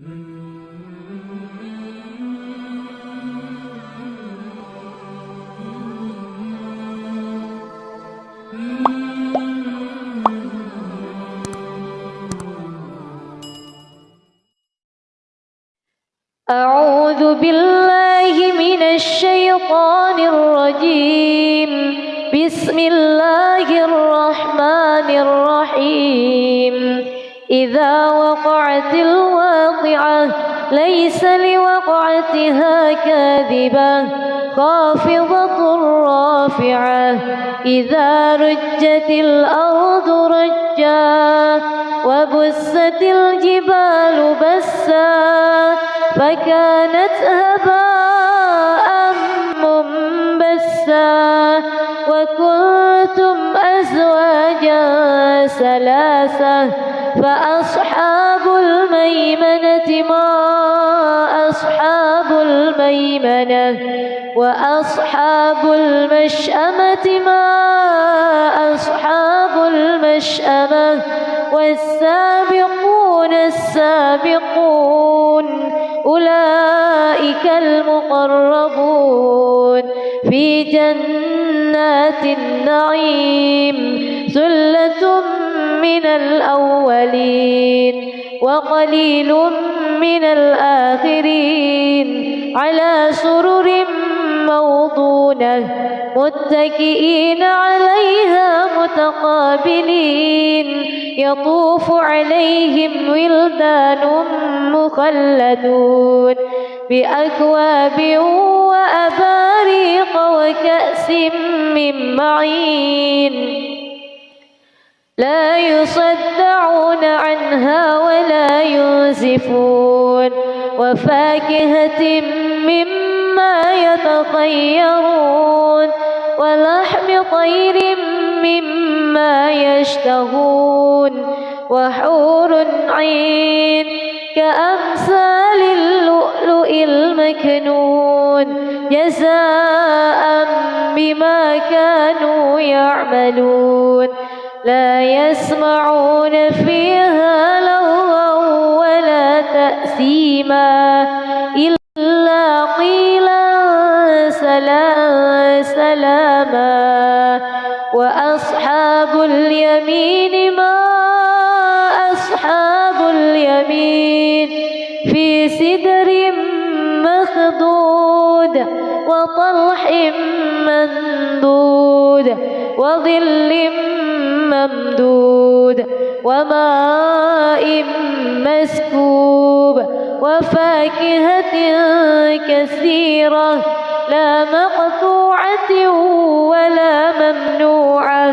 أعوذ بالله من الشيطان الرجيم. بسم الله الرحمن الرحيم. إذا وقعت الواقعة ليس لوقعتها كاذبة خافضة رافعة. إذا رجت الأرض رجا وبست الجبال بسا فكانت هباء منبثا وكنتم أزواجا ثلاثة فأصحاب الميمنة ما أصحاب الميمنة وأصحاب المشأمة ما أصحاب المشأمة والسابقون السابقون أولئك المقربون في جنات النعيم. ثلة من الأولين وقليل من الآخرين على سرر موضونة متكئين عليها متقابلين. يطوف عليهم ولدان مخلدون بأكواب وأباريق وكأس من معين لا يصدعون عنها ولا ينزفون وفاكهة مما يتخيرون ولحم طير مما يشتهون وحور عين كأمثال اللؤلؤ المكنون جزاء بما كانوا يعملون. لا يسمعون فيها لغوا ولا تأثيما إلا قيلا سلاما. وأصحاب اليمين ما أصحاب اليمين في سدر مخضود وطلح ممدود وظل ممدود وماء مسكوب وفاكهة كثيرة لا مقطوعة ولا ممنوعة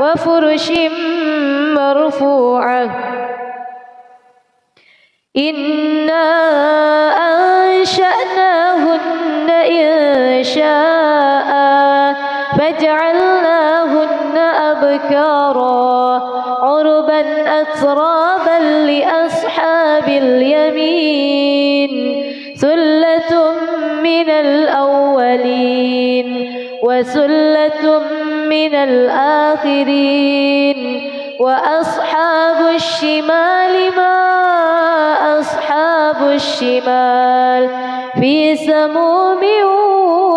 وفرش مرفوعة. إنا أنشأناهن إنشاء فجعلناهن أبكارا عربا أترابا لأصحاب اليمين. ثلة من الأولين وثلة من الآخرين. وأصحاب الشمال ما أصحاب الشمال في سموم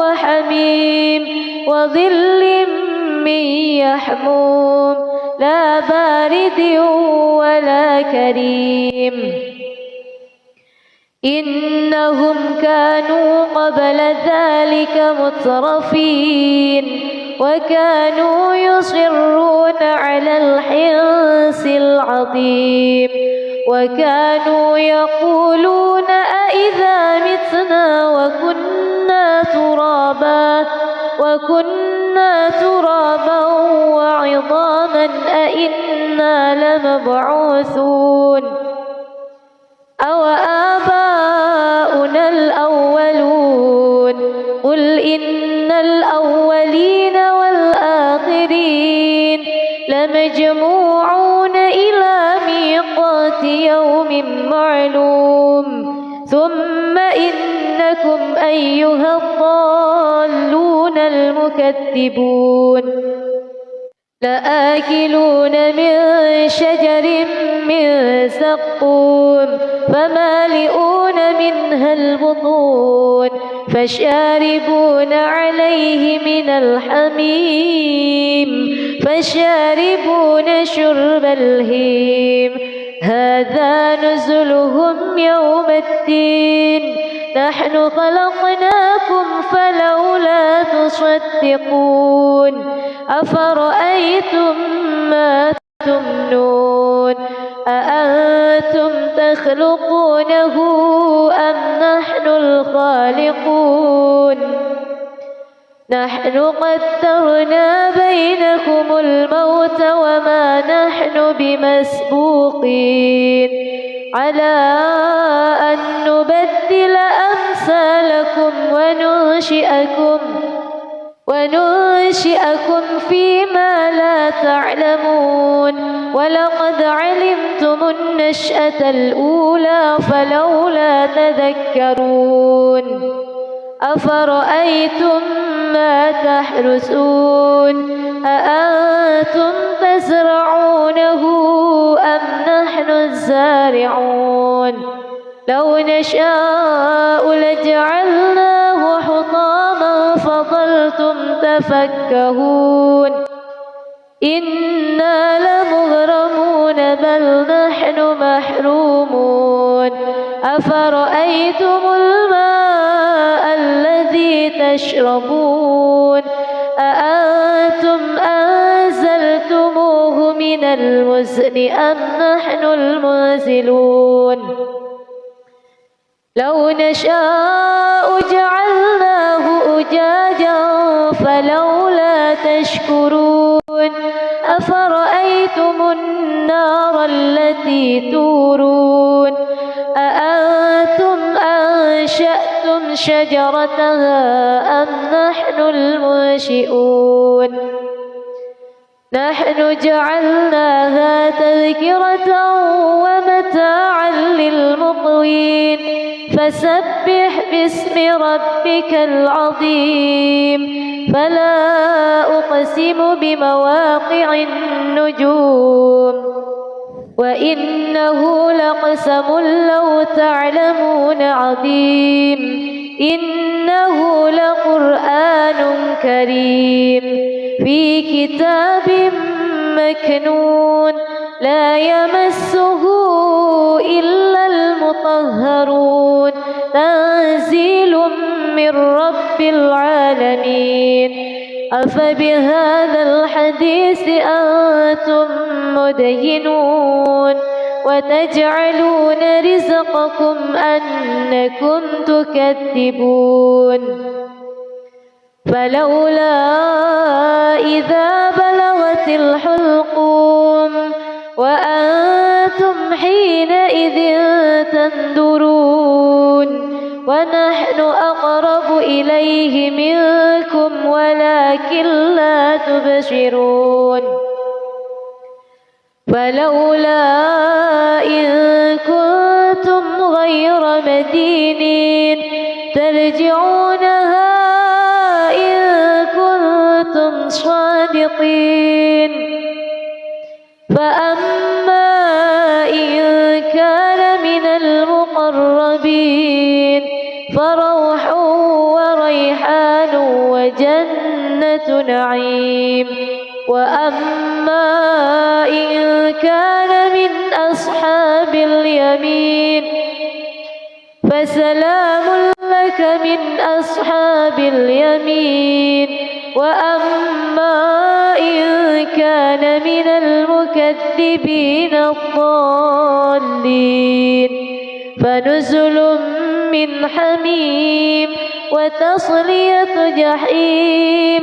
وحميم وظل من يحموم لا بارد ولا كريم. إنهم كانوا قبل ذلك مترفين وكانوا يصرون على الحنث العظيم وكانوا يقولون أإذا متنا وكنا ترابا وعظاما أإنا لمبعوثون أو آباؤنا الأولون. قل إن الأولين والآخرين لمجموعون إلى ميقات يوم معلوم. ثم إنكم أيها الضالون المكذبون لآكلون من شجر من زقوم فمالئون منها البطون فشاربون عليه من الحميم فشاربون شرب الهيم هذا نزلهم يوم الدين نحن خلقناكم فلولا تصدقون أفرأيتم ما تمنون أأنتم تخلقونه أم نحن الخالقون نحن قدرنا بينكم الموت وما نحن بمسبوقين على أن نبدل أمثالكم وننشئكم فيما لا تعلمون ولقد علمتم النشأة الأولى فلولا تذكرون أفرأيتم ما تحرثون أأنتم تزرعونه أم نحن الزارعون لو نشاء لجعلناه حطاما فظلتم تفكهون إنا لمغرمون بل نحن محرومون أفرأيتم الماء الذي تشربون أأنتم أنزلتموه من المزن أم نحن المنزلون لو نشاء جعلناه أجاجا فلولا تشكرون أفرأيتم النار التي تورون أأنتم أنشأتم شجرتها أم نحن المنشئون نحن جعلناها تذكرة ومتاعا للمقوين فسبح باسم ربك العظيم فلا أقسم بمواقع النجوم وإنه لقسم لو تعلمون عظيم إنه لقرآن كريم في كتاب مكنون لا يمسه إلا المطهرون تنزيل من رب العالمين أفبهذا الحديث أنتم مدهنون وتجعلون رزقكم أنكم تكذبون فلولا إذا بلغت الحلقوم وأنتم حينئذ تنظرون ونحن أقرب إليه منكم ولكن لا تبصرون فلولا إن كنتم غير مدينين ترجعونها إن كنتم صادقين فأما إن كان من المقربين فروح وريحان وجنة نعيم وأما إن كان من أصحاب اليمين فسلام لك من أصحاب اليمين وأما إن كان من المكذبين الضالين فنزل من حميم وتصلية جحيم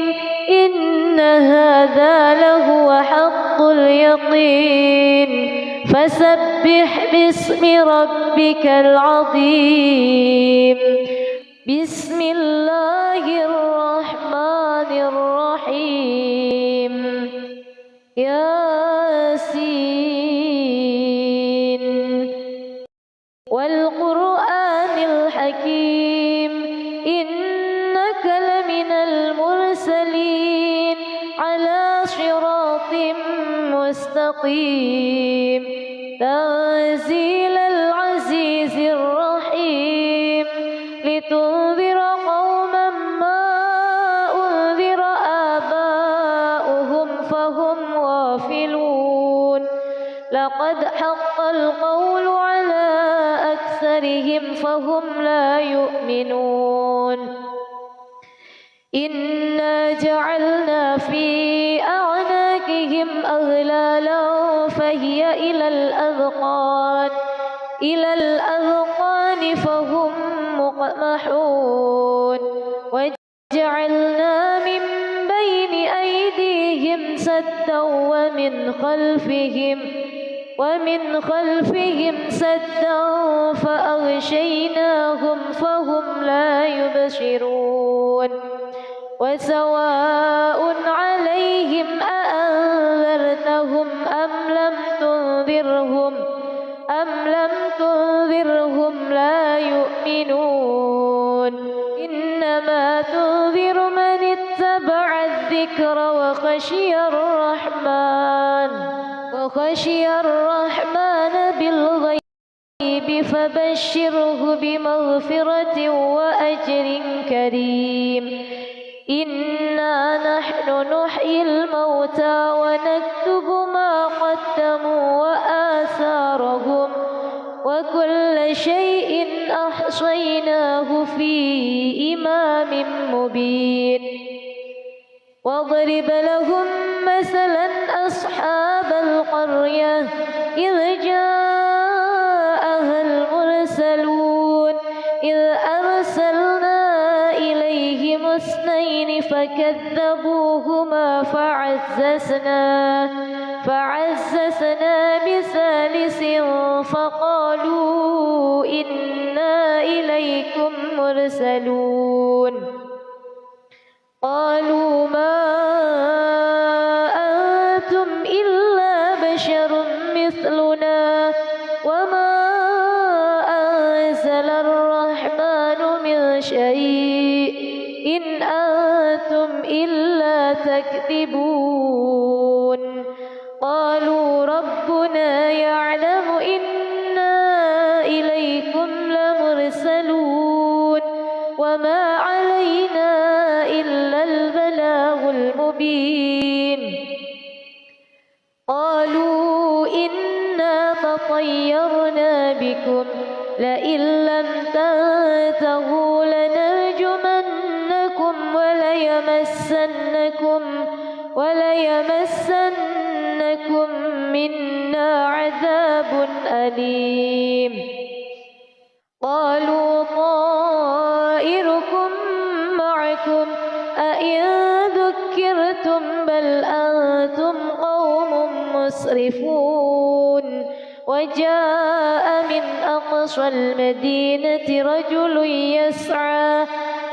إن هذا لهو حق اليقين فسبح باسم ربك العظيم بسم الله الرحمن الرحيم ياسين والقرآن الحكيم إنك لمن المرسلين على صراط مستقيم تنزيل العزيز الرحيم لتنذر قوما ما أنذر آباؤهم فهم غافلون لقد حق القول على أكثرهم فهم لا يؤمنون إنا جعلنا في أعناقهم أغلالا فهي إلى الأذقان فهم مقمحون وجعلنا من بين أيديهم سدا ومن خلفهم سدا فأغشيناهم فهم لا يبصرون وسواء عليهم أأنذرتهم أم لم تنذرهم لا يؤمنون إنما تنذر من اتبع الذكر وخشي الرحمن بالغيب فبشره بمغفرة وأجر كريم إنا نحن نحيي الموتى ونكتب ما قدموا وآثارهم وكل شيء أحصيناه في إمام مبين واضرب لهم مثلا أصحاب القرية إذ جاءها المرسلون إذ أرسلنا إليهم اثنين فكذبوهما فعززنا بثالث فقالوا إنا إليكم مرسلون قالوا ما أنتم إلا بشر مثلنا وما أنزل الرحمن من شيء إن أنتم إلا تكذبون قالوا ربنا يعلم إنا إليكم لمرسلون وما علينا إلا البلاغ المبين قالوا إنا تطيرنا بكم لئن لم تنتهوا لنرجمنكم وليمسنكم منا عذاب أليم قالوا طائركم معكم أئن ذكرتم بل أنتم قوم مسرفون وجاء من أقصى المدينة رجل يسعى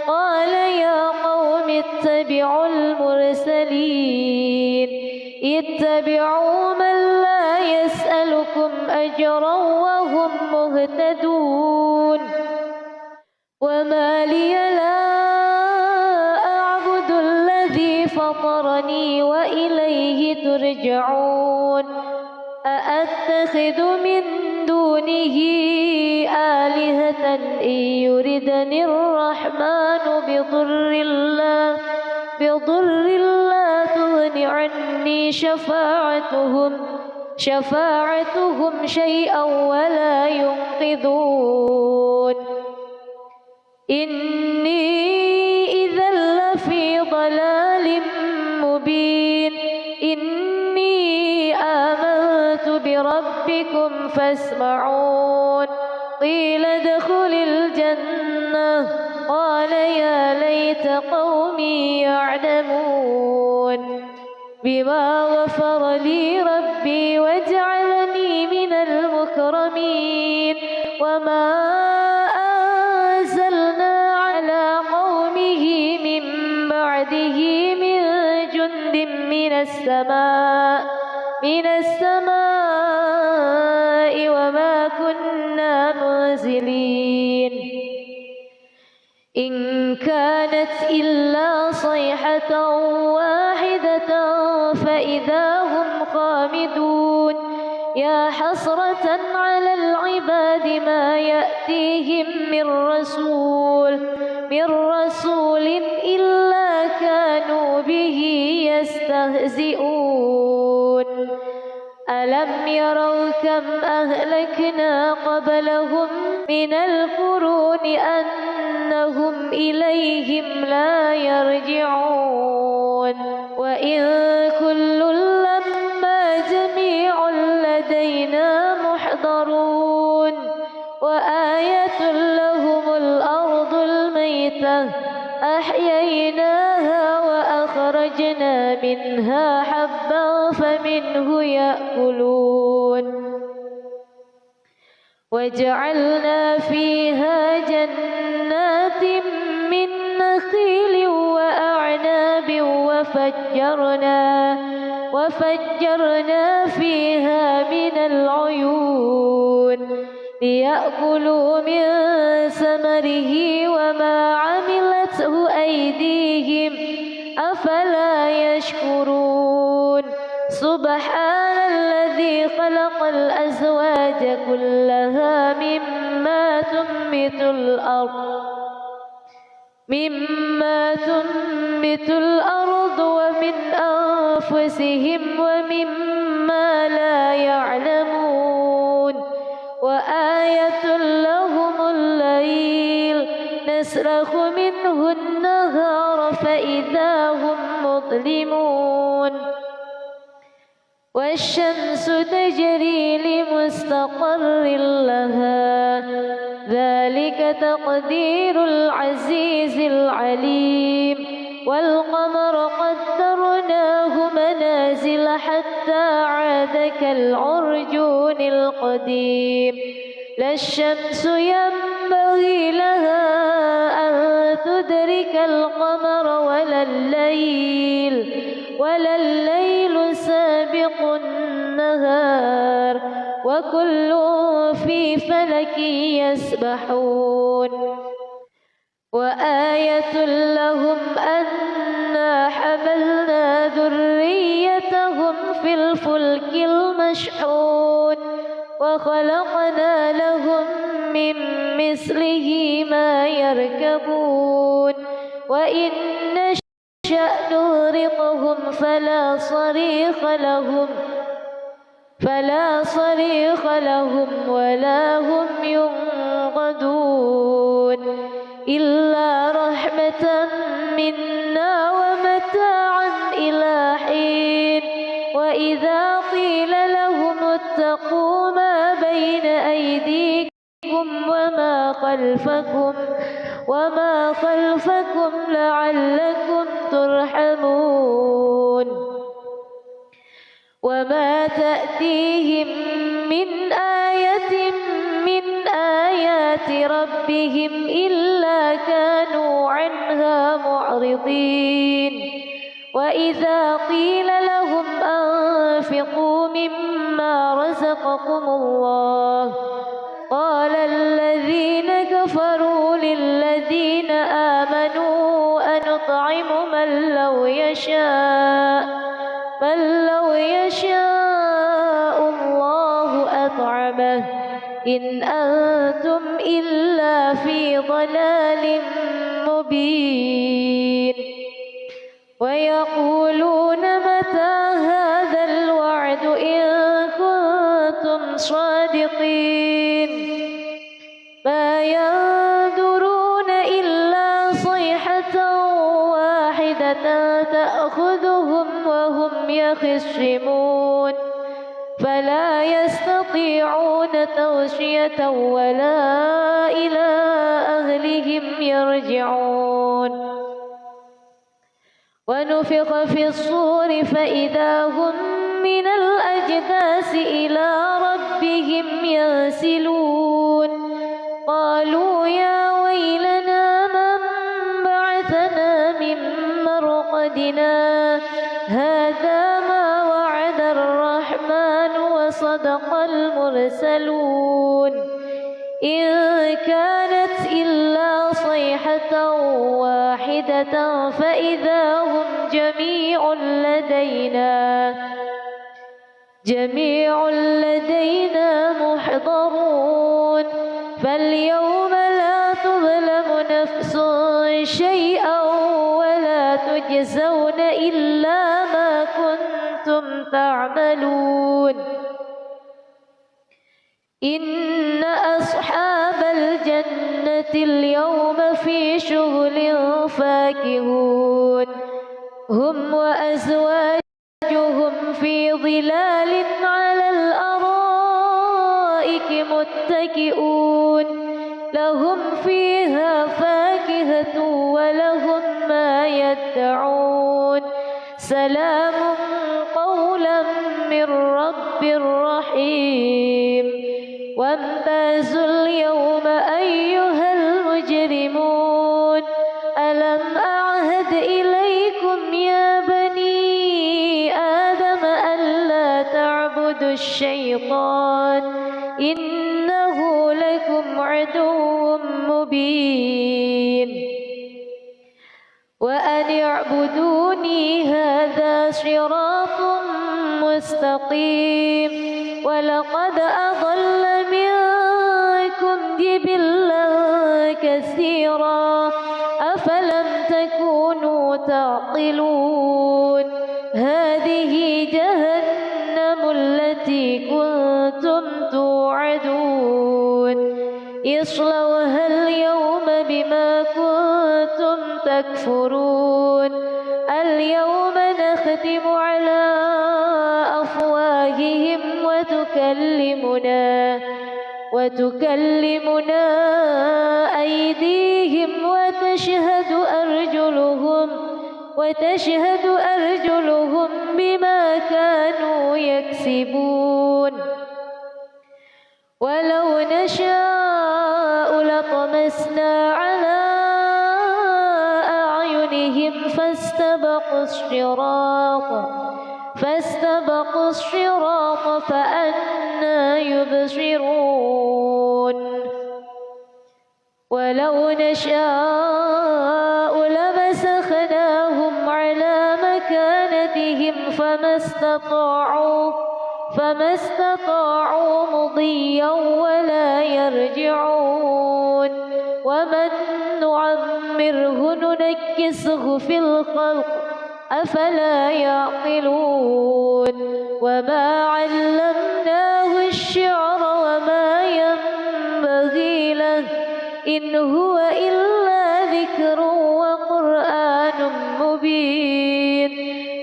قال يا قوم اتبعوا المرسلين اتبعوا من لا يسألكم أجرا وهم مهتدون وما لي لا أعبد الذي فطرني وإليه ترجعون أأتخذ من دونه آلهة إن يردني الرحمن بضر لا تغن عني شفاعتهم شيئا ولا ينقذون إني إذا لفي ضلال مبين إني آمنت بربكم فاسمعون قيل ادخل الجنة قال يا ليت قومي يعلمون بما غفر لي ربي وجعلني من المكرمين وما أنزلنا على قومه من بعده من جند من السماء وما كنا منزلين إن كانت إلا صيحة واحدة فإذا هم خامدون يا حسرة على العباد ما يأتيهم من رسول إلا كانوا به يستهزئون ألم يروا كم أهلكنا قبلهم من القرون أنهم إليهم لا يرجعون وإن كل لما جميع لدينا محضرون وآية لهم الأرض الميتة أحييناها وأخرجنا منها حبا فمنه يأكلون وجعلنا فيها جنات من نخيل وأعناب وفجرنا فيها من العيون ليأكلوا من ثمره وما عملته أيديهم أفلا يشكرون سبحان الذي خلق الأزواج كلها مما تنبت الأرض ومن أنفسهم ومما لا يعلمون وآية لهم الليل نسلخ منه النهار فإذا هم مظلمون والشمس تجري لمستقر لها ذلك تقدير العزيز العليم والقمر قدرناه منازل حتى عاد كالعرجون القديم لا الشمس ينبغي لها أن تدرك القمر ولا الليل سابق النهار وكل في فلك يسبحون وآية لهم أنا حملنا ذريتهم في الفلك المشحون وخلقنا لهم من مثله ما يركبون وإن نشأ نغرقهم فلا صريخ لهم ولا هم ينقذون إلا رحمة منا ومتاعا إلى حين وإذا قيل لهم اتقوا ما بين أيديكم وما خلفكم لعلكم ترحمون وما تأتيهم من آية من آيات ربهم إلا كانوا عنها معرضين وإذا قيل لهم أنفقوا مما رزقكم الله قال الذين كفروا للذين آمنوا أنطعم من لو يشاء الله أطعمه إن أنتم إلا في ضلال مبين ويقولون متى هذا الوعد إن كنتم صادقين ما ينظرون إلا صيحة واحدة تأخذهم وهم يخصمون فلا يستطيعون توصية ولا إلى أهلهم يرجعون ونفخ في الصور فإذا هم من الأجداث إلى ربهم ينسلون قالوا يا ويلنا من بعثنا من مرقدنا هذا ما وعد الرحمن وصدق المرسلون إن كانت إلا صيحة واحدة فإذا هم جميع لدينا محضرون فاليوم لا تظلم نفس شيئا ولا تجزون إلا ما كنتم تعملون إن أصحاب الجنة اليوم في شغل فاكهون هم وأزواجهم في ظلال على الأرائك متكئون لهم فيها فاكهة ولهم ما يدعون سلام قولا من رب رحيم وامتازوا اليوم أيها المجرمون ألم أعهد إليكم يا بني آدم ألا تعبدوا الشيطان إنه لكم عدو مبين وأن اعبدوني هذا صراط مستقيم ولقد أضل منكم جبلا كثيرا أفلم تكونوا تعقلون هذه جهنم التي كنتم توعدون اصلوها اليوم بما كنتم تكفرون اليوم نختم على أفواههم وتكلمنا أيديهم وتشهد أرجلهم بما كانوا يكسبون ولو نشاء لطمسنا على أعينهم فاستبقوا الصراط فأنى يبصرون ولو نشاء لمسخناهم على مكانتهم فما استطاعوا مضيا ولا يرجعون ومن نعمره ننكسه في الخلق أفلا يعقلون وما علمناه الشعر وما ينبغي له إن هو إلا ذكر وقرآن مبين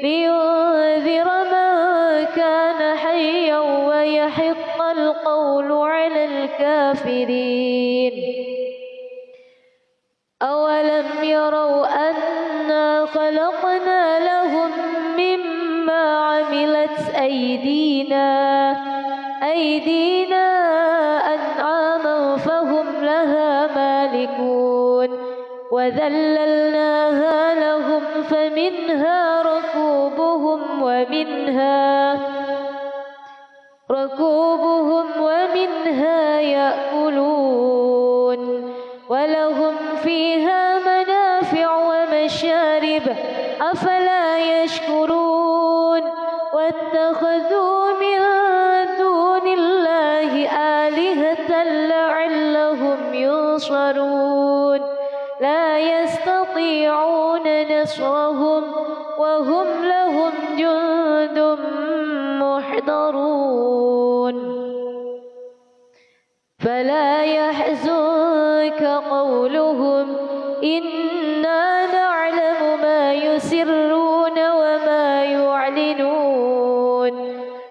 لينذر من كان حيا ويحق القول على الكافرين أولم يروا أنا خلقنا لهم مما عملت أيدينا أنعاما فهم لها مالكون وذللناها لهم فمنها ركوبهم ومنها يأكلون ولهم فيها منافع ومشارب أفلا يشكرون واتخذوا من دون الله آلهة لعلهم ينصرون لا يستطيعون نصرهم وهم لهم جند محضرون فلا يحزنك قولهم إنا نعلم ما يسرون وما يعلنون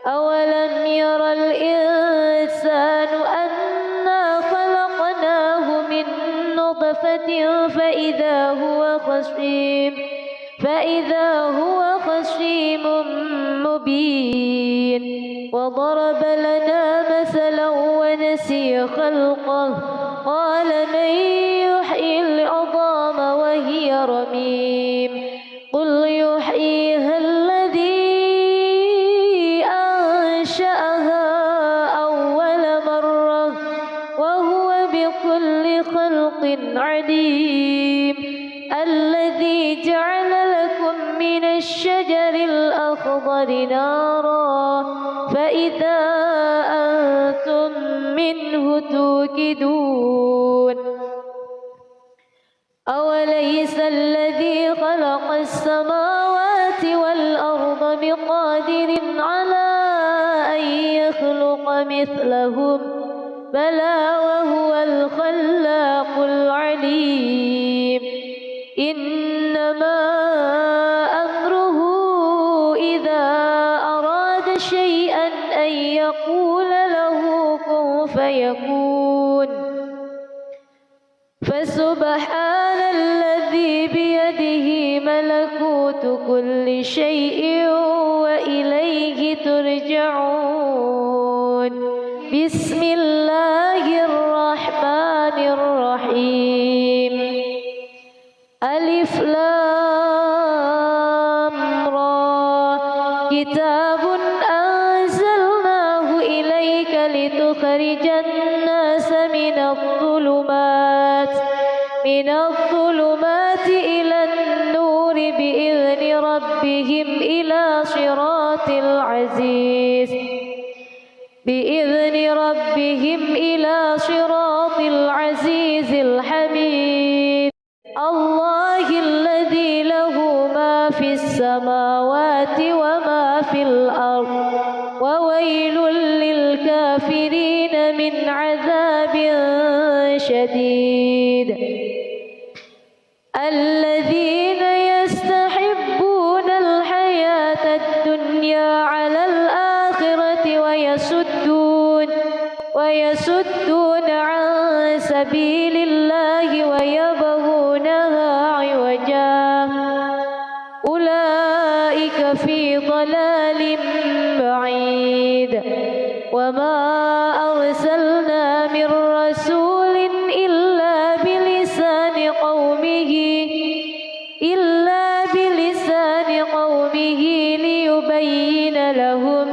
أولم ير الإنسان أنا خلقناه من نطفة فإذا هو خصيم مبين وضرب لنا مثلا ونسي خلقه قال من يحيي العظام وهي رميم قل يحييها الذي أنشأها أول مرة وهو بكل خلق عليم الذي جعل لكم من الشجر الأخضر الأخضر نارا فإذا أنتم منه توقدون أوليس الذي خلق السماوات والأرض بقادر على أن يخلق مثلهم بلى وهو الخلاق العليم إنما أمره إذا أراد شيئا أن يقول له كن فيكون فسبحان الذي بيده ملكوت كل شيء وإليه ترجعون بسم الله الرحمن الرحيم ألف لام را كتاب أنزلناه إليك لتخرج الناس من الظلمات إلى النور بإذن ربهم إلى صراط العزيز الحميد الله الذي له ما في السماوات وما في الأرض وويل للكافرين من عذاب شديد الذين يستحبون الحياة الدنيا على الآخرة ويصدون عن سبيل الله ويبغونها عوجا أولئك في ضلال بعيد وما أرسلنا من رسول إلا بلسان قومه ليبين لهم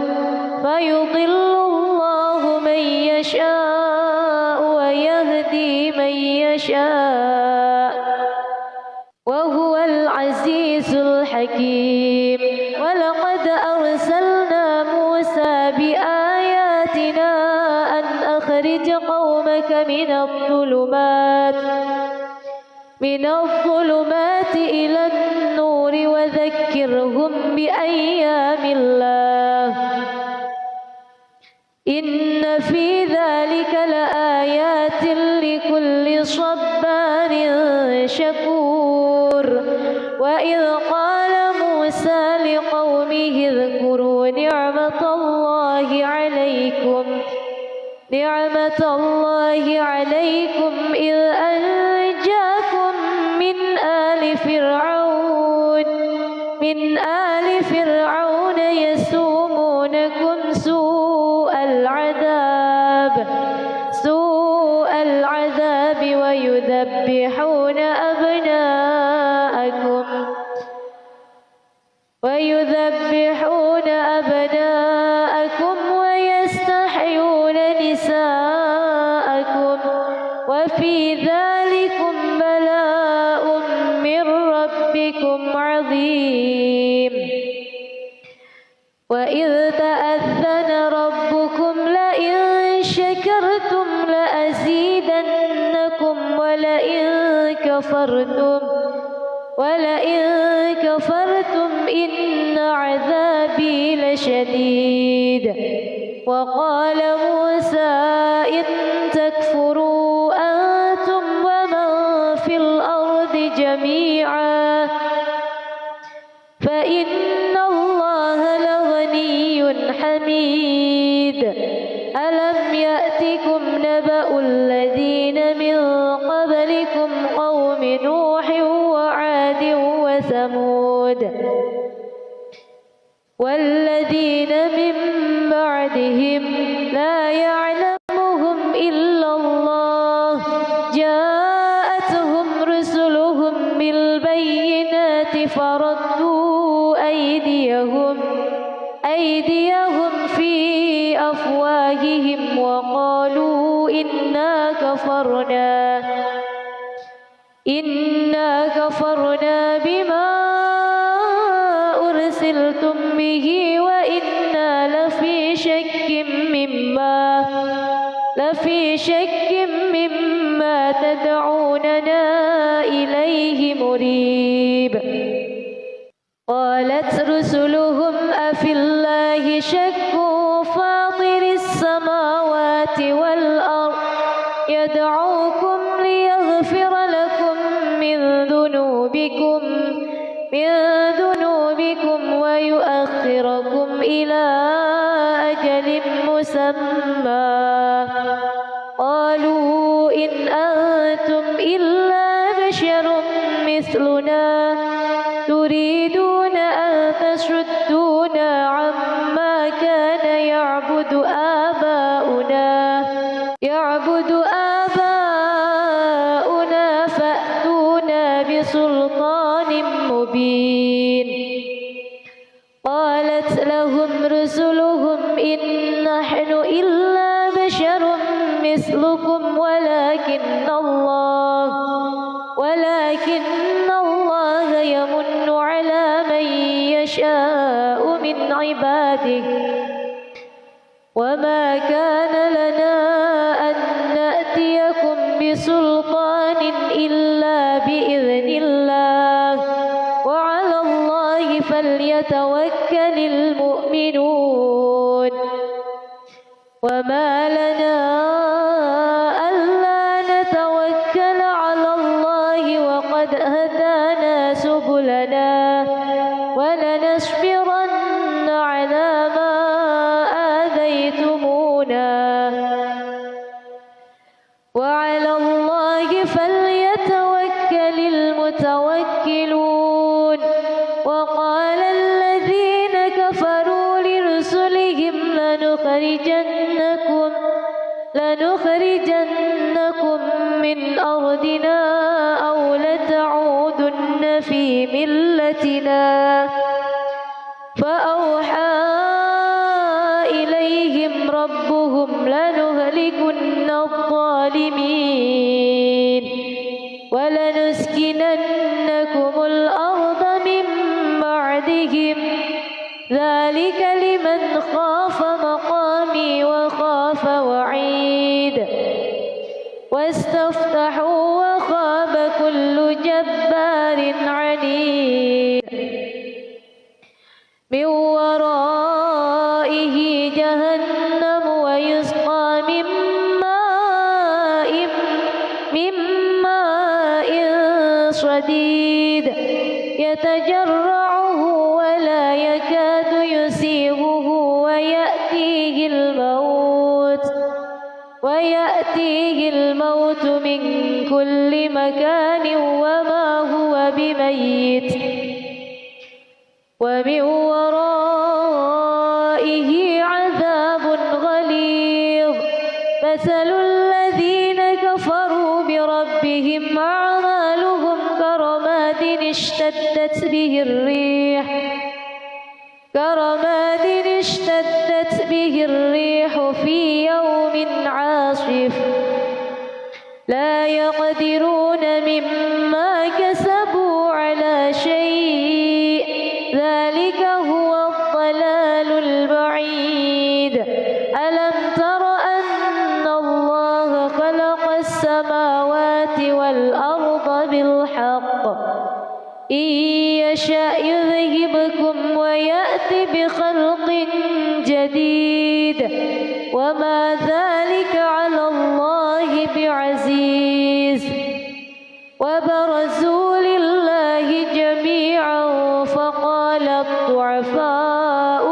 فيضل الله من يشاء ويهدي من يشاء وهو العزيز الحكيم ولقد أرسلنا موسى بآياتنا أن أخرج قومك من الظلمات إلى النور وذكرهم بأيام الله إن في ذلك لآيات لكل صبار شكور وإذ قال موسى لقومه اذكروا نعمة الله عليكم إذ أنجاكم من آل فرعون يسومونكم سوء العذاب ويذبحون أبناءكم ويستحيون نساءكم وفي ذلكم بلاء من ربكم عظيم وإذ تأذن ربكم لئن شكرتم لأزيدنكم ولئن كفرتم إن عذابي لشديد وقال موسى إن تكفروا أنتم ومن في الأرض جميعا فإن الله لغني حميد ألم يأتكم نبأ الذين من قبلكم قوم نوح وعاد وثمود والذين من بعدهم لا يعلمهم إلا الله جاءتهم رسلهم بالبينات فردوا أيديهم في أفواههم وقالوا إنا كفرنا بما أرسل أرسلتم به وإنا لفي شك مما تدعوننا إليه مريب. قالت رسلهم أفي الله شك فاطر السماوات والأرض يدعوكم ليغفر لكم من ذنوبكم ويؤخركم إلى أجل مسمى. قالوا إن أنتم إلا بشر مثلنا تريدون أن تصدونا عما كان يعبد آباؤنا فأتونا بسلطان مبين. قالت لهم رسلهم إن نحن إلا بشر مثلكم ولكن الله يمن على من يشاء من عباده وما كان لنا أن نأتيكم بسلطان إلا بإذن الله وعلى الله فليتوكل المؤمنون. وما لنا ألا نتوكل على الله وقد هدانا سبلنا ولنصبرن على ما آذيتمونا وعلى الله فليتوكل المتوكلون. وقال الذين كفروا لرسلهم لنخرجنكم من أرضنا أو لتعودن في ملتنا. فأوحى إليهم ربهم لنهلكن الظالمين ولنسكننكم الأرض من بعدهم ذلك لمن خاف مقامي وخاف وعيد. واستفتحوا وخاب كل جبار عنيد. من ورائه جهنم ويسقى من ماء صديد يتجرعه ولا يكاد يسيغه ويأتيه الموت من كل مكان وما هو بميت ومن ورائه عذاب غليظ. مثل الذين كفروا بربهم أعمالهم كرماد اشتدت به الريح في يوم عاصف لا يقدرون مما كسبوا على شيء ذلك هو الضلال البعيد. ألم تر أن الله خلق السماوات والأرض بالحق إن يشأ يذهبكم ويأتي بخلق جديد وما ذلك على الله بعزيز. وبرزوا لله جميعا فقال الضعفاء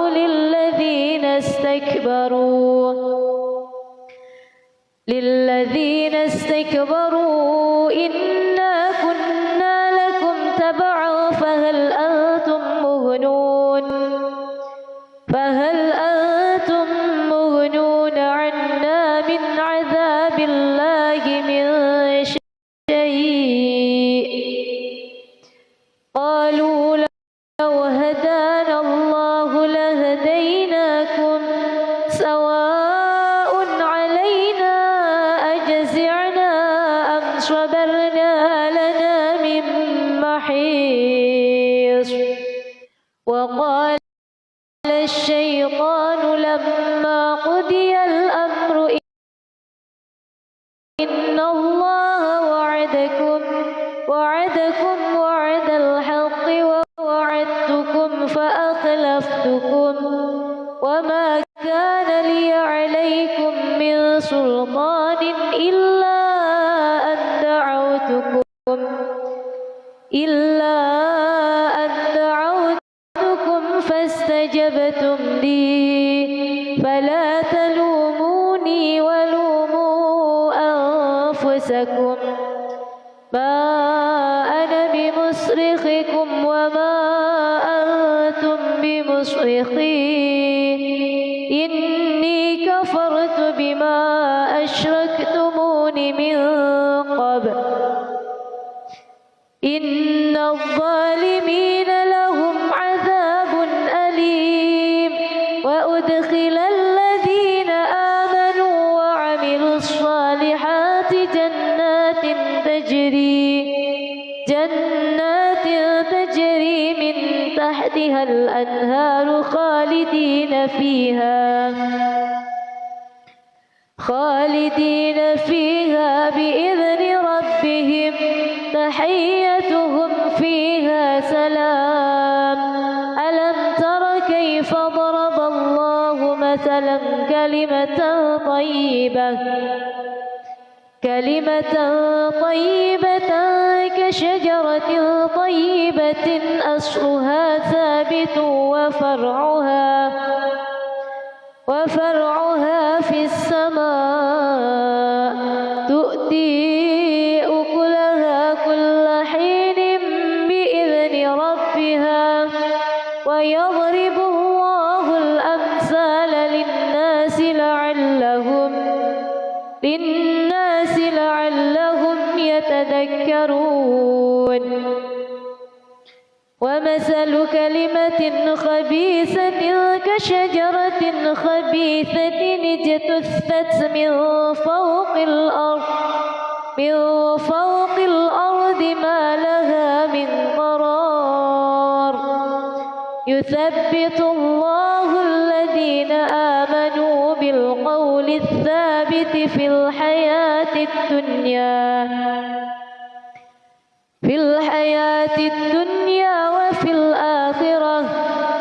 للذين استكبروا إنا كنا لكم تبعا فهل أنتم مغنون عنا من عذاب الله من شيء. قالوا لو هدانا الله لهديناكم سواء علينا أجزعنا أم صبرنا لنا من محيص. وقال الشيطان لما قضي الأمر إن الله وعدكم وعد الحق ووعدتكم فأخلفتكم وما كان لي عليكم من سلطان إلا أن دعوتكم فاستجبتم لي فلا تلوموني ولوموا أنفسكم ما أنا بمصرخكم وما أنتم بمصرخي إني كفرت بما أشركتمون من قبل إن الظالمين لهم عذاب أليم وأدخل الذين آمنوا وعملوا الصالحات جنات تجري من تحتها الأنهار خالدين فيها بإذن ربهم تحيتهم فيها سلام ألم تر كيف ضرب الله مثلا كلمة طيبة كشجرة طيبة أصلها ثابت وفرعها في السماء تؤتي أكلها كل حين بإذن ربها ويضرب الله الأمثال للناس لعلهم يتذكرون ومثل كلمة خبيثة كشجرة خبيثة اجتثت من فوق الأرض ما لها من قرار يثبت الله الذين آمنوا بالقول الثابت في الحياة الدنيا وفي الآخرة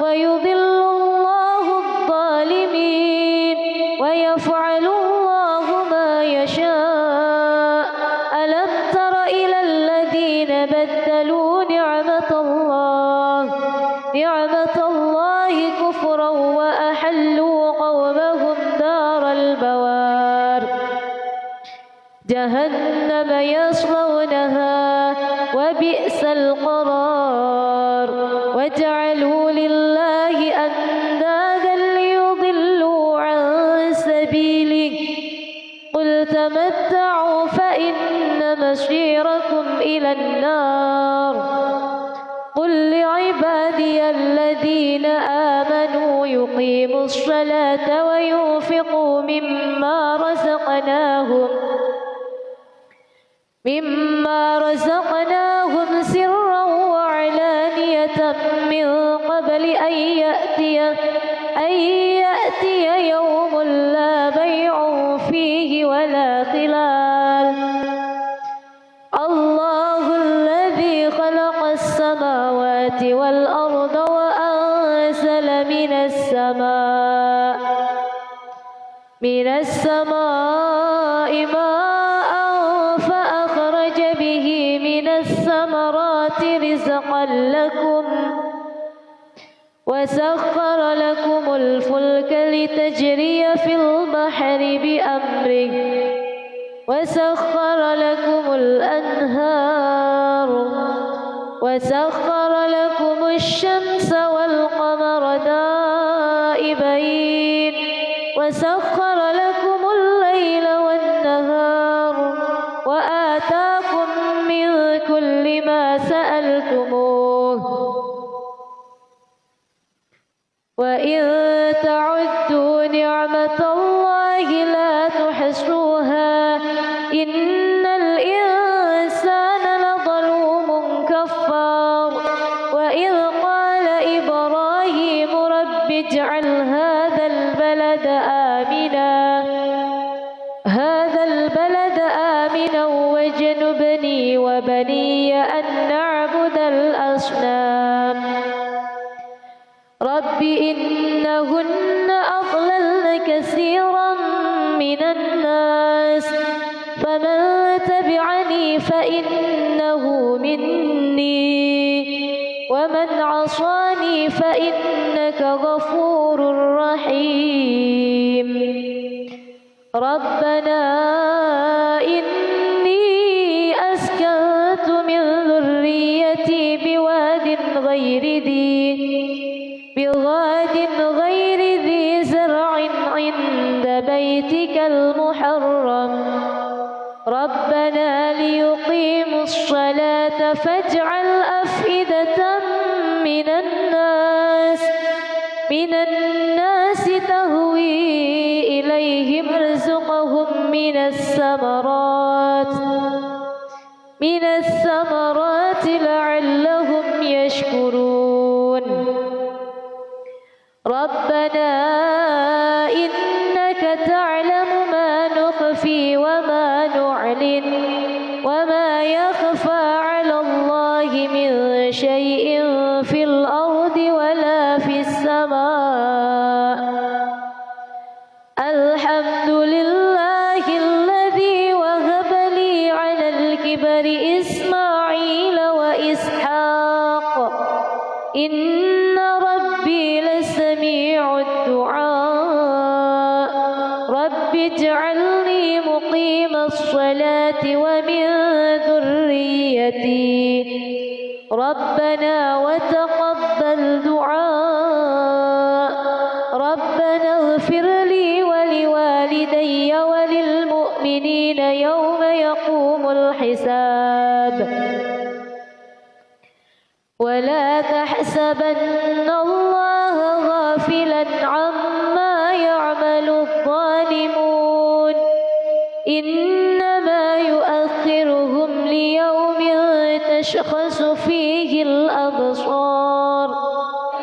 ويضل الله الظالمين ويفعل الله ما يشاء ألم تر إلى الذين بدلوا نعمة الله كفرا وأحلوا قومهم دار البوار جهنم يصلونها وبئس القرار وجعلوا لله أندادا ليضلوا عن سبيله قل تمتعوا فإن مصيركم إلى النار قل لعبادي الذين آمنوا يقيموا الصلاة وينفقوا مما رزقناهم سرا وعلانية من قبل أن يأتي يوم لا بيع فيه ولا خلال الله الذي خلق السماوات والأرض وأنزل من السماء ماء فأخرج به من الثمرات رزقا لكم وسخر لكم الفلك لتجري في البحر بأمره وسخر لكم الأنهار وسخر لكم الشمس والقمر دائبين وسخر لكم الليل والنهار وآتاكم من كل ما سألتموه وإن تعدوا نعمة الله لا تحصوها إن الإنسان لظلوم كفار وإذ قال إبراهيم رب رب اجعل هذا البلد آمنا واجنبني وبني أن نعبد الأصنام رب إنهن أضللن كثيرا من الناس فمن تبعني فإنه مني ومن عصاني فإنك غفور رحيم ربنا إني أسكنت من ذريتي بواد غير ذي زرع عند بيتك المحرم ربنا ليقيموا الصلاة فاجعل أفئدة من الناس تهوي إليهم ارزقهم من الثمرات لعلهم يشكرون ربنا إنك تعلم ما نخفي وما نعلن وما يخفى على الله من شيء في الأرض ولا في السماء الحمد لله الذي وهب لي على الكبر إسماعيل وإسحاق إن ربي لسميع الدعاء رب اجعلني مقيم الصلاة ومن ذريتي ربنا وتقبل دعاء ربنا اغفر لي ولوالدي وللمؤمنين يوم يقوم الحساب ولا تحسبن الله غافلا عما يعمل الظالمون إنما يؤخرهم ليوم تشخص فيه الأبصار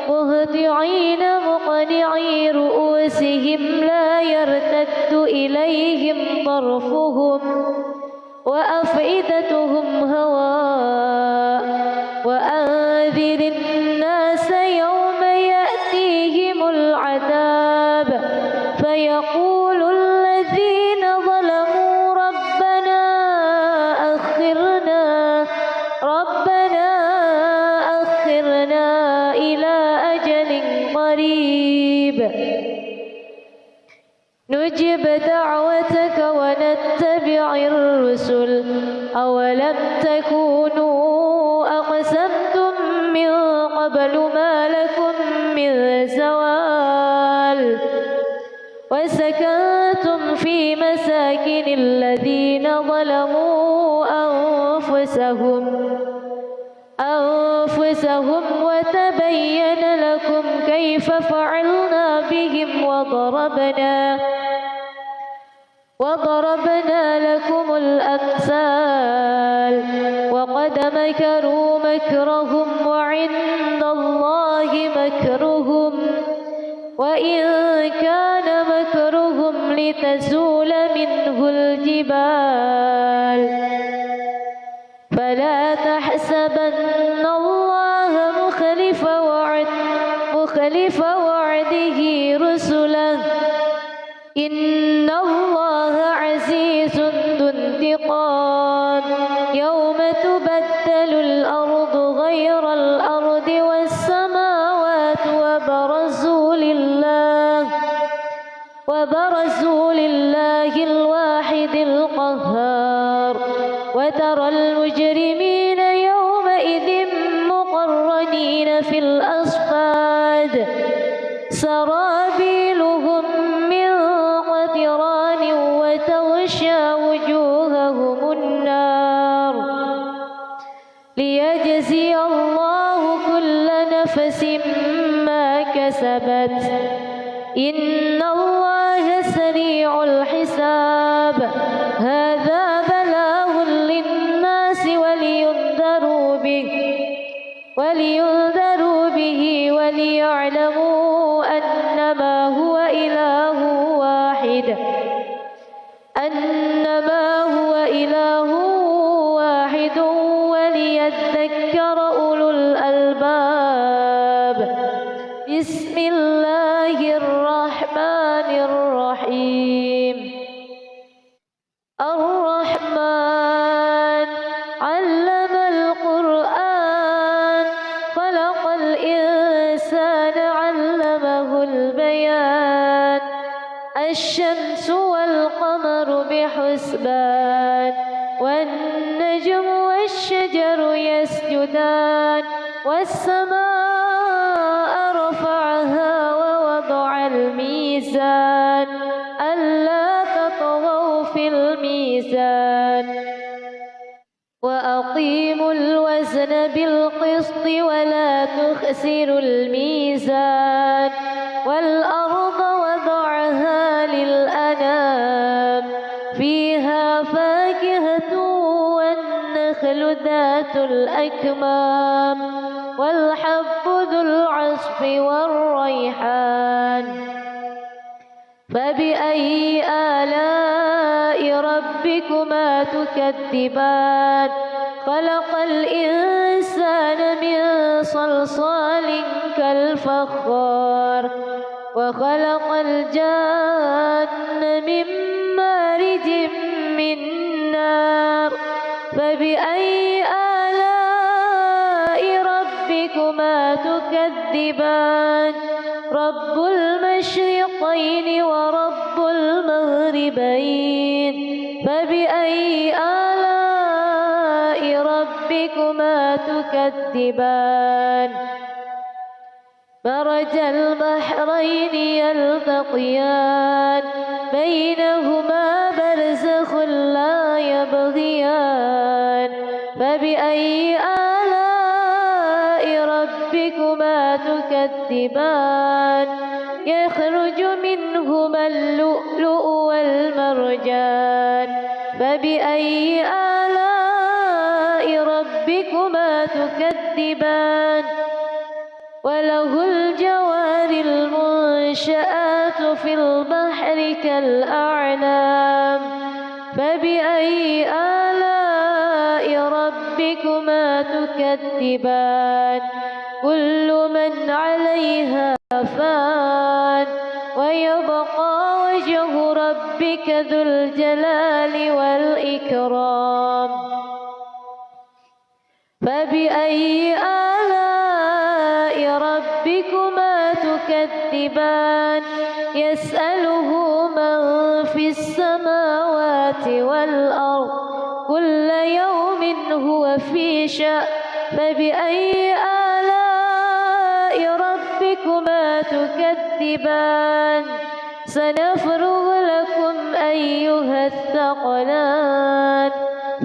مهطعين مقنعي رؤوسهم لا يرتد إليهم طرفهم وأفئدتهم هواء وأنذر الناس يوم يأتيهم العذاب فيقول الذين ظلموا ربنا أخرنا إلى أجل قريب نجب دعوتك ونتبع الرسل أولم تكونوا أقسمتم من قبل ما لكم من زوال وسكنتم في مساكن الذين ظلموا أنفسهم وتبين لكم كيف فعلنا بهم وضربنا لكم الأمثال وقد مكروا مكرهم وعند الله مكرهم وإن كان مكرهم لتزول منه الجبال فلا تحسبن الله مخلف وعده رسله إن الله عزيز ذو انتقام يوم تبدل الأرض غير الأرض والسماوات وبرزوا لله الواحد القهار وترى المجرمين يومئذ مقرنين في الأصفاد سرابيلهم من قطران وتغشى وجوههم النار ليجزي الله كل نفس ما كسبت إن الله سريع الحساب هذا بلاغ للناس ولينذروا به وليعلموا أن ليذكر أولو الألباب. بسم الله الرحمن الرحيم. الرحمن علم القرآن خلق الإنسان علمه البيان. الشمس والقمر بحسبان والنجم والشجر يسجدان. والسماء رفعها ووضع الميزان ألا تطغوا في الميزان. وأقيموا الوزن بالقسط ولا تخسروا الميزان. والأرض وضعها للأنام فيها فاكهة والنخل ذات الأكمام والحب ذو العصف والريحان. فبأي آلاء ربكما تكذبان. خلق الإنسان من صلصال كالفخار وخلق الجان من مارج من نار. فبأي آلاء ربكما تكذبان. رب المشرقين ورب المغربين. فبأي آلاء ربكما تكذبان. مرج البحرين يلتقيان بينهما برزخ لا يبغيان. فبأي آلاء ربكما تكذبان. يخرج منهما اللؤلؤ والمرجان. فبأي آلاء ربكما تكذبان. وله الجوار المنشآت في البحر كالأعلام. فبأي آلاء ربكما تكذبان. كل من عليها فان ويبقى وجه ربك ذو الجلال والإكرام. فبأي آلاء ربكما تكذبان. يسأله من في السماوات والأرض كل يوم هو في شأن. فبأي آلاء ربكما تكذبان. سنفرغ لكم أيها الثقلان.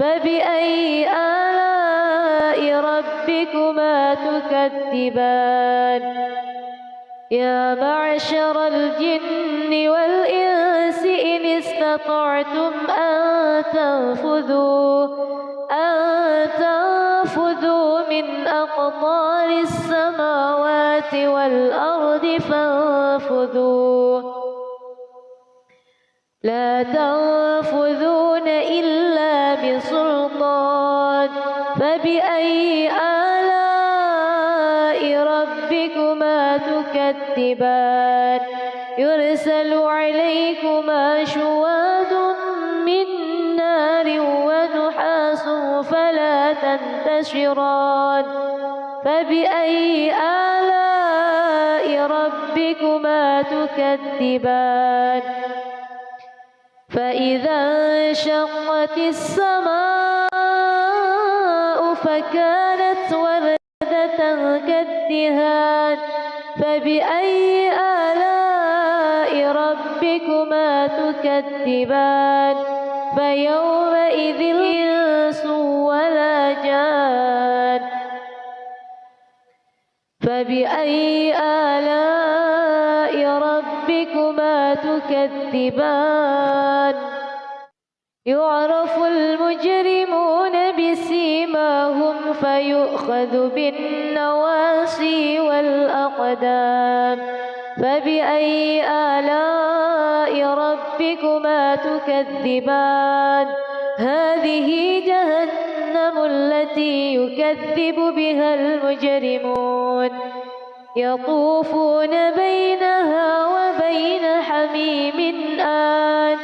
فبأي آلاء ربكما تكذبان. يا معشر الجن والإنس إن استطعتم أن تنفذوا من أقطار السماوات والأرض فانفذوا. لا تنفذون إلا بسلطان. فبأي آلاء ربكما تكذبان. يرسل عليكما شواظ من نار ونحاس فلا تنتشران. فبأي آلاء ربكما تكذبان. فإذا انشقت السماء فكانت وردة كالدهان. فبأي آلاء ربكما تكذبان. فيومئذ الإنس ولا جان. فبأي آلاء ربكما تكذبان. يعرف المجرمون بسيماهم فيؤخذ بالنواصي والأقدام. فبأي آلاء ربكما تكذبان. هذه جهنم جهنم التي يكذب بها المجرمون يطوفون بينها وبين حميم آن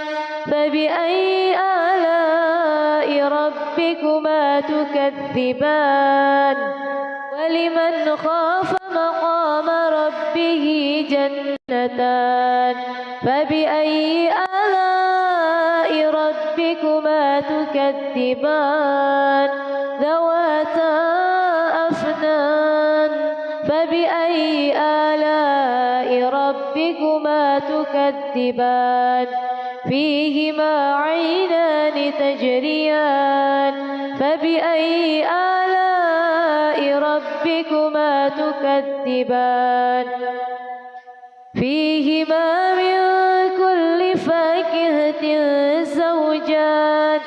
فبأي آلاء ربكما تكذبان ولمن خاف مقام ربه جنتان فبأي آلاء ربكما تكذبان ذواتا أفنان فبأي آلاء ربكما تكذبان فيهما عينان تجريان فبأي آلاء ربكما تكذبان فيهما من كل فاكهة زوجان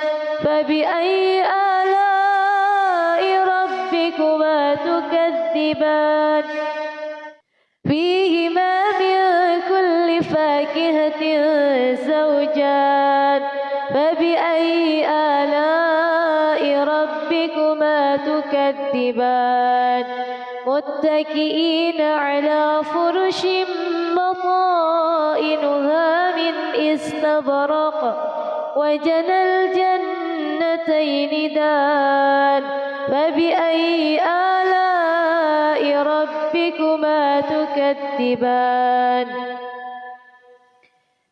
فبأي آلاء ربكما تكذبان فيهما من كل فاكهة زوجان فبأي آلاء ربكما تكذبان متكئين على فرش بطائنها من استبرق وجنى الجنتين دان فبأي آلاء ربكما تكذبان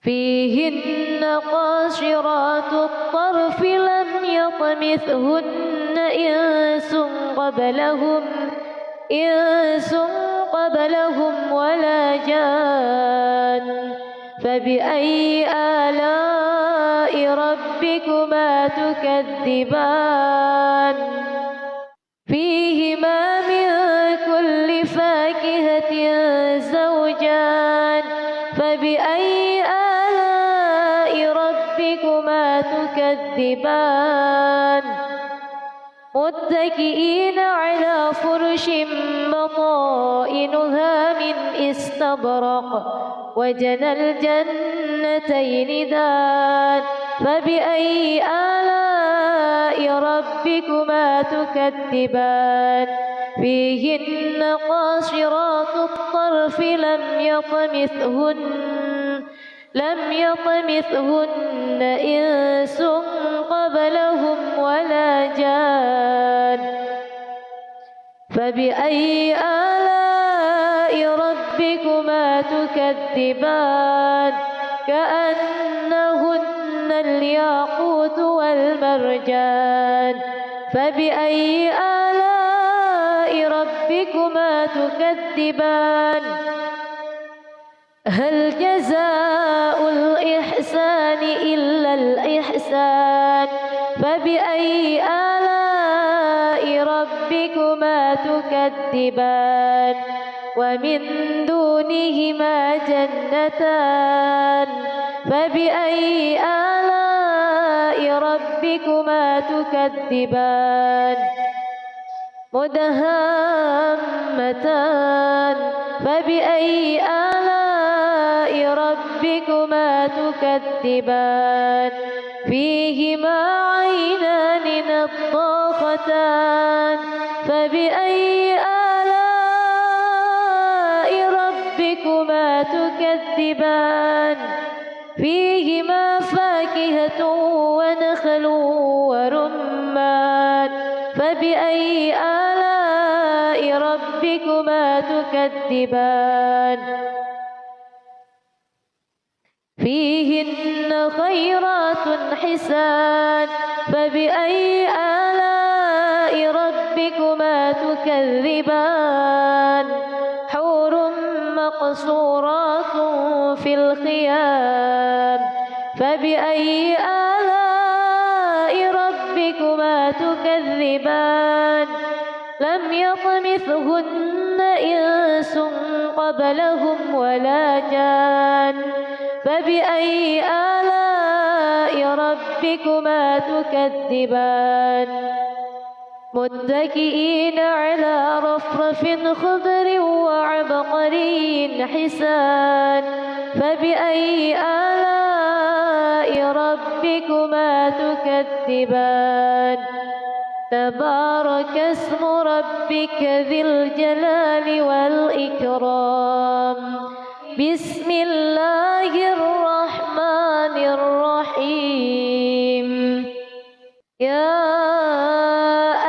فيهن قاصرات الطرف لم يطمثهن إنس قبلهم ولا جان فبأي آلاء ربكما تكذبان فيهما من كل فاكهة زوجان فبأي آلاء ربكما تكذبان متكئين على فرش بطائنها من استبرق وجنى الجنتين دان فبأي آلاء ربكما تكذبان فيهن قاصرات الطرف لم يطمثهن إنس قبلهم ولا جان فبأي آلاء ربكما تكذبان كأنهن الياقوت والمرجان فبأي آلاء ربكما تكذبان هل جزاء الإحسان إلا الإحسان فبأي آلاء ربكما تكذبان ومن دونهما جنتان فبأي آلاء ربكما تكذبان مدهامتان فبأي آلاء ربكما تكذبان فيهما عينان نضاختان فبأي آلاء ربكما تكذبان فيهما فاكهة ونخل ورمان فبأي آلاء ربكما تكذبان فيهن خيرات حسان فبأي آلاء ربكما تكذبان حور مقصورات في الخيام فبأي آلاء ربكما تكذبان لم يطمثهن إنس قبلهم ولا جان فبأي آلاء ربكما تكذبان متكئين على رفرف خضر وعبقري حسان فبأي آلاء ربكما تكذبان تبارك اسم ربك ذي الجلال والإكرام. بسم الله الرحمن الرحيم. يا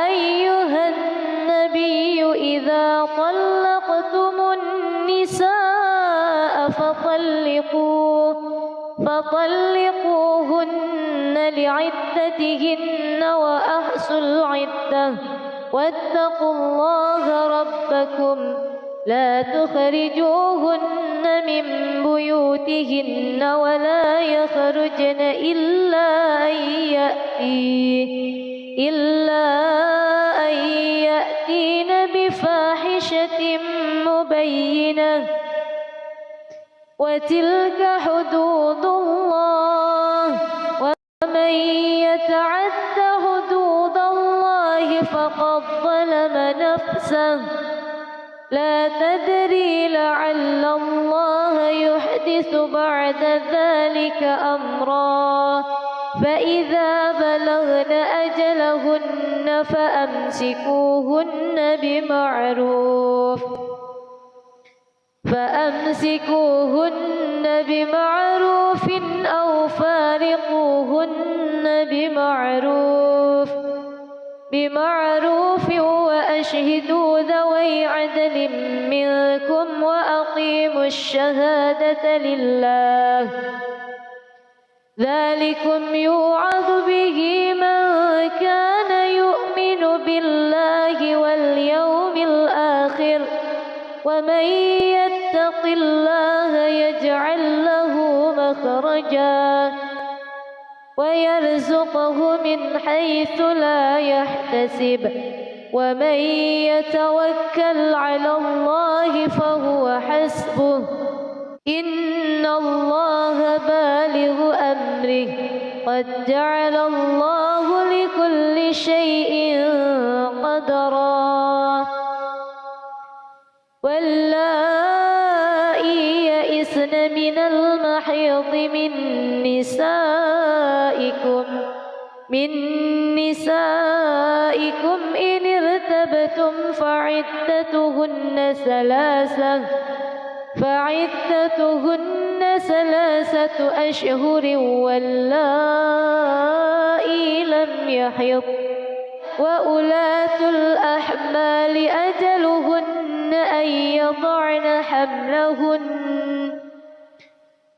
أيها النبي إذا طلقتم النساء فطلقوهن لعدتهن وأحصوا العدة واتقوا الله ربكم لا تخرجوهن من بيوتهن ولا يخرجن إلا أن يأتين بفاحشة مبينة وتلك حدود الله ومن يتعد حدود الله فقد ظلم نفسه لا تدري لعل الله يحدث بعد ذلك أمرا. فإذا بلغن أجلهن فأمسكوهن بمعروف أو فارقوهن بمعروف وأشهدوا ذوي عدل منكم وأقيموا الشهادة لله. ذلكم يوعظ به من كان يؤمن بالله واليوم الآخر ومن يتق الله يجعل له مخرجا ويرزقه من حيث لا يحتسب ومن يتوكل على الله فهو حسبه إن الله بالغ أمره قد جعل الله لكل شيء قدرا. واللائي يئسن من المحيض من نسائكم إن ارتبتم فعدتهن ثلاثة أشهر واللائي لم يحض وأولاة الأحمال أجلهن أن يضعن حملهن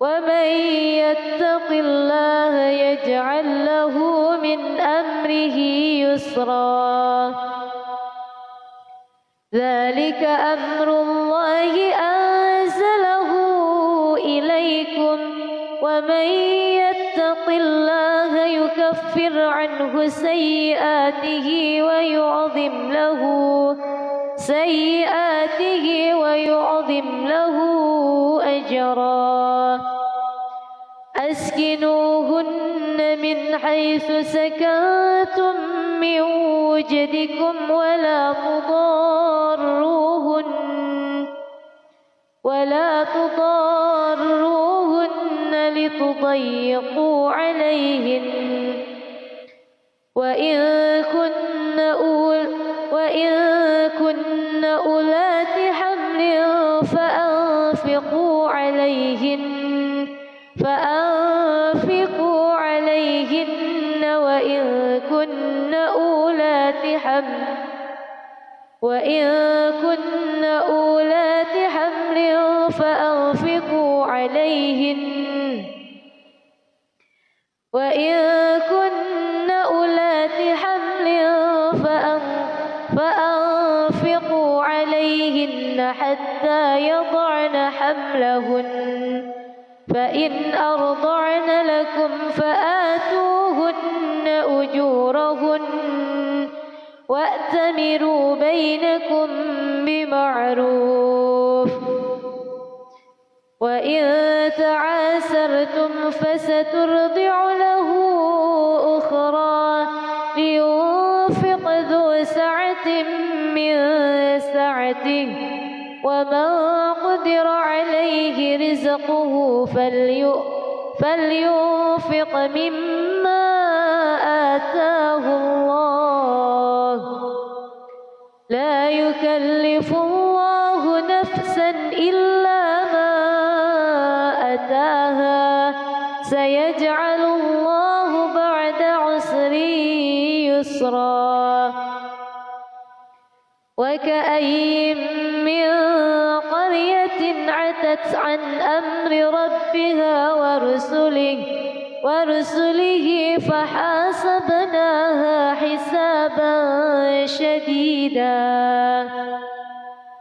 ومن يتق الله يجعل له من أمره يسرا. ذلك أمر الله أنزله إليكم ومن يتق الله يكفر عنه سيئاته ويعظم له أجرا. أسكنوهن من حيث سكنتم من وجدكم ولا تضاروهن لتضيقوا عليهن وإن كن أولات حمل فأنفقوا عليهن وإن كن أولات حمل فأنفقوا عليهن حتى يضعن حملهن فإن أرضعن لكم فآتوهن أجورهن وأتمروا بينكم بمعروف. وإن تعاسرتم فسترضع له أخرى لينفق ذو سعة من سعته ومن قدر عليه رزقه فلينفق مما آتاه الله لا يكلف الله نفسا إلا ما أتاها سيجعل الله بعد عسر يسرا وكأين من قرية عتت عن أمر ربها ورسله فحاسبناها حسابا شديدا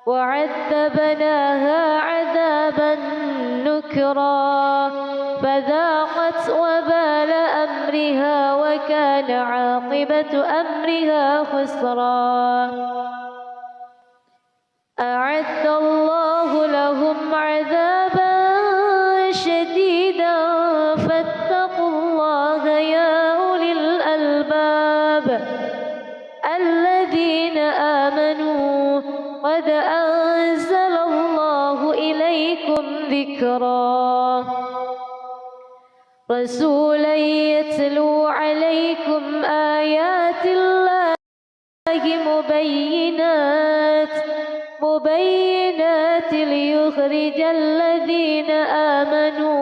وعذبناها عذابا نكرا فذاقت وبال أمرها وكان عاقبة أمرها خسرا أعد الله لهم عذابا شديدا فاتقوا الله يا أولي الألباب الذين آمنوا قد أنزل الله إليكم ذكرا رسولا يتلو عليكم آيات الله مبينات ليخرج الذين آمنوا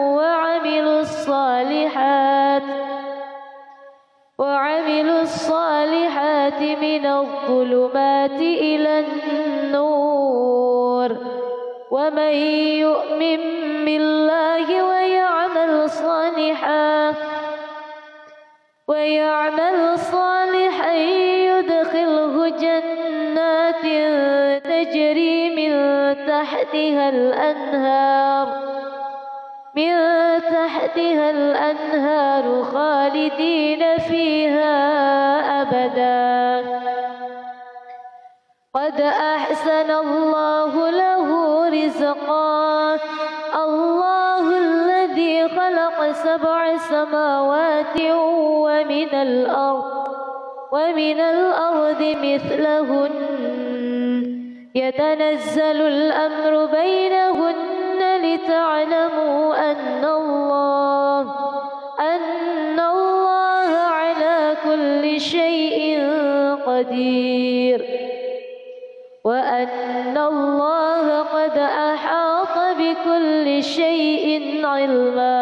وعملوا الصالحات من الظلمات إلى النور ومن يؤمن بالله ويعمل صالحا يدخله جنات تجري من تحتها الأنهار خالدين فيها أبدا قد أحسن الله له رزقا الله الذي خلق 7 سماوات ومن الأرض مثلهن يتنزل الأمر بينهن لتعلموا أن الله على كل شيء قدير وأن الله قد أحاط بكل شيء علما